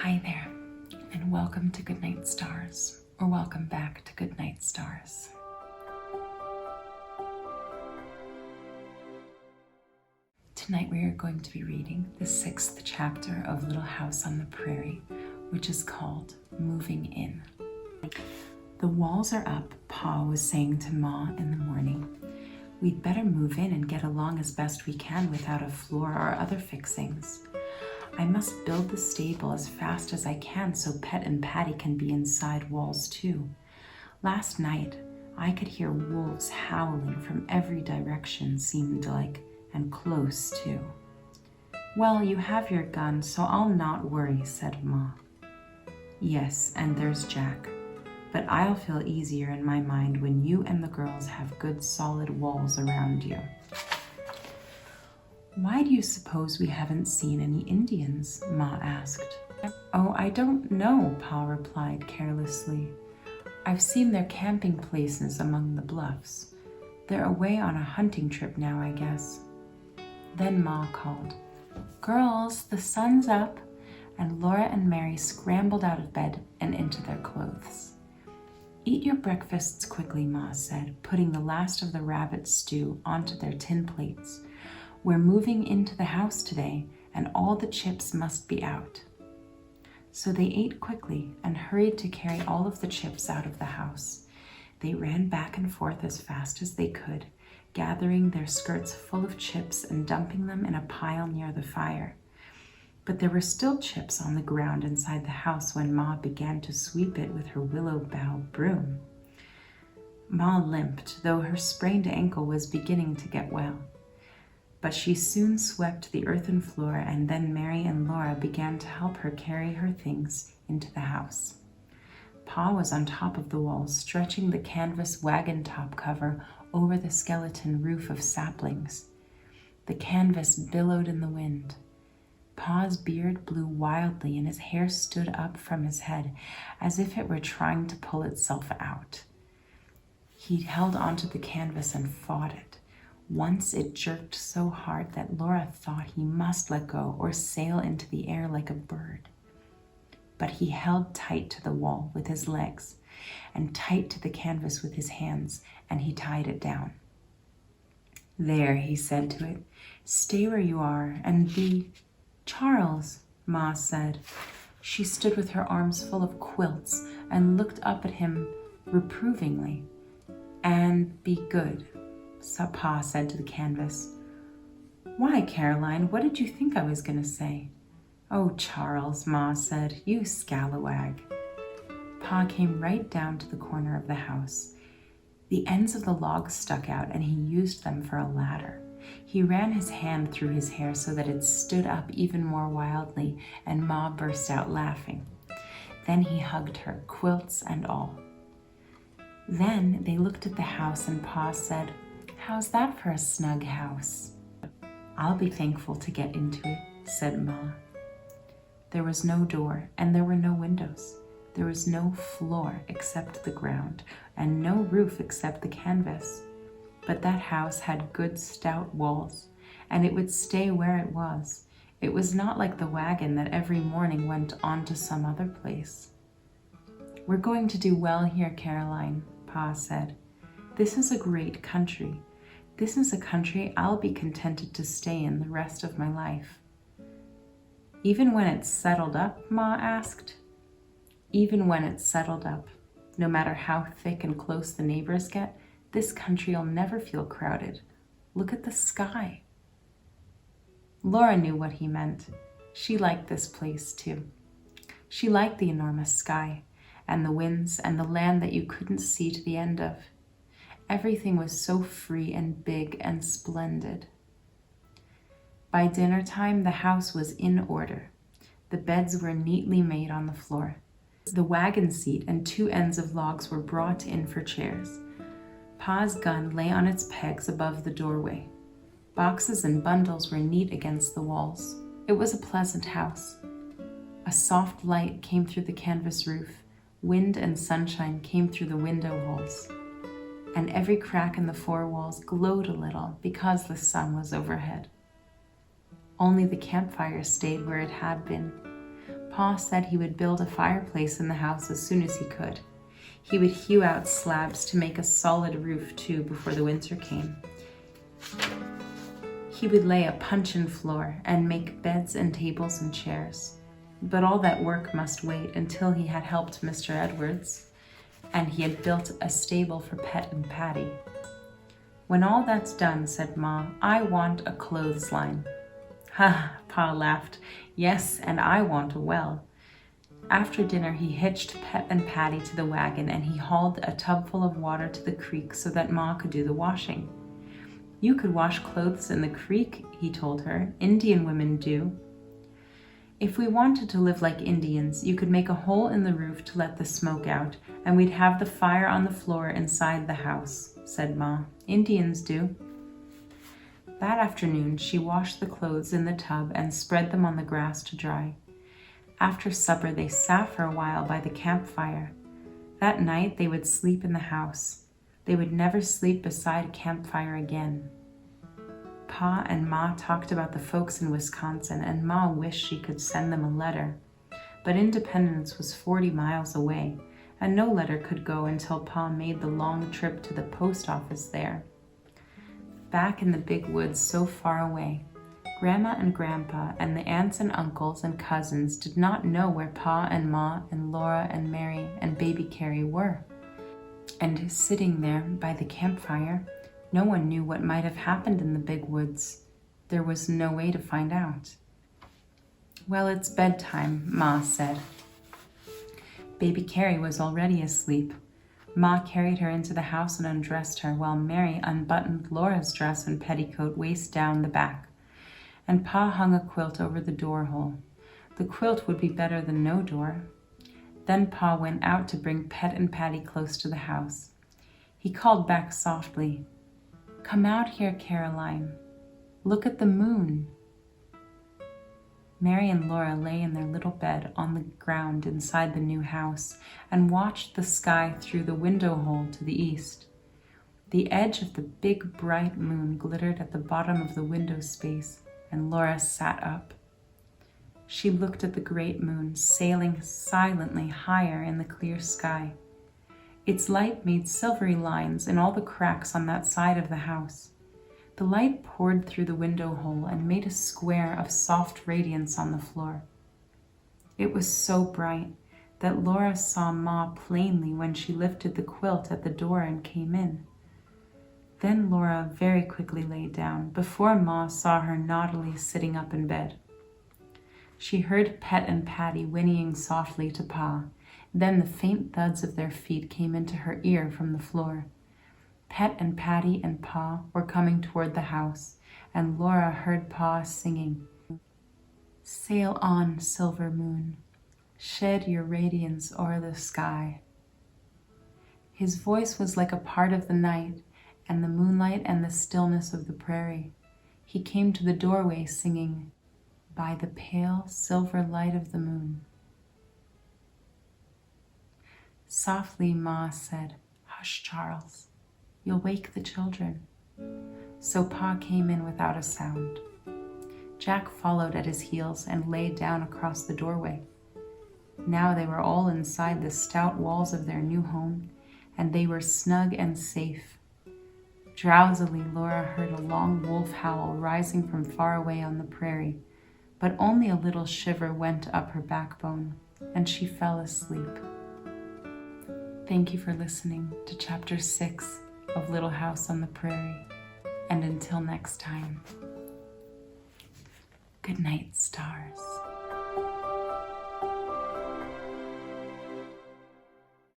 Hi there, and welcome to Goodnight Stars, or welcome back to Goodnight Stars. Tonight we are going to be reading the 6th chapter of Little House on the Prairie, which is called Moving In. The walls are up, Pa was saying to Ma in the morning. We'd better move in and get along as best we can without a floor or other fixings. I must build the stable as fast as I can so Pet and Patty can be inside walls too. Last night, I could hear wolves howling from every direction, seemed like, and close too. Well, you have your gun, so I'll not worry, said Ma. Yes, and there's Jack. But I'll feel easier in my mind when you and the girls have good solid walls around you. Why do you suppose we haven't seen any Indians? Ma asked. Oh, I don't know, Pa replied carelessly. I've seen their camping places among the bluffs. They're away on a hunting trip now, I guess. Then Ma called, Girls, the sun's up, and Laura and Mary scrambled out of bed and into their clothes. Eat your breakfasts quickly, Ma said, putting the last of the rabbit stew onto their tin plates. We're moving into the house today, and all the chips must be out. So they ate quickly and hurried to carry all of the chips out of the house. They ran back and forth as fast as they could, gathering their skirts full of chips and dumping them in a pile near the fire. But there were still chips on the ground inside the house when Ma began to sweep it with her willow bough broom. Ma limped, though her sprained ankle was beginning to get well. But she soon swept the earthen floor, and then Mary and Laura began to help her carry her things into the house. Pa was on top of the wall, stretching the canvas wagon top cover over the skeleton roof of saplings. The canvas billowed in the wind. Pa's beard blew wildly, and his hair stood up from his head as if it were trying to pull itself out. He held onto the canvas and fought it. Once it jerked so hard that Laura thought he must let go or sail into the air like a bird. But he held tight to the wall with his legs and tight to the canvas with his hands, and he tied it down. There, he said to it, stay where you are and be... Charles, Ma said. She stood with her arms full of quilts and looked up at him reprovingly. And be good, Pa said to the canvas. Why, Caroline, what did you think I was going to say? Oh, Charles, Ma said, you scalawag. Pa came right down to the corner of the house. The ends of the logs stuck out, and he used them for a ladder. He ran his hand through his hair so that it stood up even more wildly, and Ma burst out laughing. Then he hugged her, quilts and all. Then they looked at the house, and Pa said, How's that for a snug house? I'll be thankful to get into it, said Ma. There was no door, and there were no windows. There was no floor except the ground, and no roof except the canvas. But that house had good stout walls, and it would stay where it was. It was not like the wagon that every morning went on to some other place. We're going to do well here, Caroline, Pa said. This is a great country. This is a country I'll be contented to stay in the rest of my life. Even when it's settled up, Ma asked. Even when it's settled up, no matter how thick and close the neighbors get, this country'll never feel crowded. Look at the sky. Laura knew what he meant. She liked this place too. She liked the enormous sky, and the winds, and the land that you couldn't see to the end of. Everything was so free and big and splendid. By dinner time, the house was in order. The beds were neatly made on the floor. The wagon seat and 2 ends of logs were brought in for chairs. Pa's gun lay on its pegs above the doorway. Boxes and bundles were neat against the walls. It was a pleasant house. A soft light came through the canvas roof. Wind and sunshine came through the window holes. And every crack in the 4 walls glowed a little because the sun was overhead. Only the campfire stayed where it had been. Pa said he would build a fireplace in the house as soon as he could. He would hew out slabs to make a solid roof too before the winter came. He would lay a puncheon floor and make beds and tables and chairs. But all that work must wait until he had helped Mr. Edwards, and he had built a stable for Pet and Patty. When all that's done, said Ma, I want a clothesline. Ha, Pa laughed. Yes, and I want a well. After dinner, he hitched Pet and Patty to the wagon, and he hauled a tub full of water to the creek so that Ma could do the washing. You could wash clothes in the creek, he told her. Indian women do. If we wanted to live like Indians, you could make a hole in the roof to let the smoke out, and we'd have the fire on the floor inside the house, said Ma. Indians do. That afternoon, she washed the clothes in the tub and spread them on the grass to dry. After supper, they sat for a while by the campfire. That night, they would sleep in the house. They would never sleep beside a campfire again. Pa and Ma talked about the folks in Wisconsin, and Ma wished she could send them a letter. But Independence was 40 miles away, and no letter could go until Pa made the long trip to the post office there. Back in the big woods so far away, Grandma and Grandpa and the aunts and uncles and cousins did not know where Pa and Ma and Laura and Mary and baby Carrie were. And sitting there by the campfire, no one knew what might have happened in the big woods. There was no way to find out. Well, it's bedtime, Ma said. Baby Carrie was already asleep. Ma carried her into the house and undressed her, while Mary unbuttoned Laura's dress and petticoat waist down the back. And Pa hung a quilt over the door hole. The quilt would be better than no door. Then Pa went out to bring Pet and Patty close to the house. He called back softly, "Come out here, Caroline. Look at the moon." Mary and Laura lay in their little bed on the ground inside the new house and watched the sky through the window hole to the east. The edge of the big bright moon glittered at the bottom of the window space, and Laura sat up. She looked at the great moon sailing silently higher in the clear sky. Its light made silvery lines in all the cracks on that side of the house. The light poured through the window hole and made a square of soft radiance on the floor. It was so bright that Laura saw Ma plainly when she lifted the quilt at the door and came in. Then Laura very quickly lay down before Ma saw her naughtily sitting up in bed. She heard Pet and Patty whinnying softly to Pa. Then the faint thuds of their feet came into her ear from the floor. Pet and Patty and Pa were coming toward the house, and Laura heard Pa singing, "Sail on, silver moon, shed your radiance o'er the sky." His voice was like a part of the night and the moonlight and the stillness of the prairie. He came to the doorway singing, "By the pale silver light of the moon." Softly Ma said, "Hush, Charles. You'll wake the children." So Pa came in without a sound. Jack followed at his heels and lay down across the doorway. Now they were all inside the stout walls of their new home, and they were snug and safe. Drowsily, Laura heard a long wolf howl rising from far away on the prairie, but only a little shiver went up her backbone, and she fell asleep. Thank you for listening to Chapter 6 of Little House on the Prairie, and until next time, good night, stars.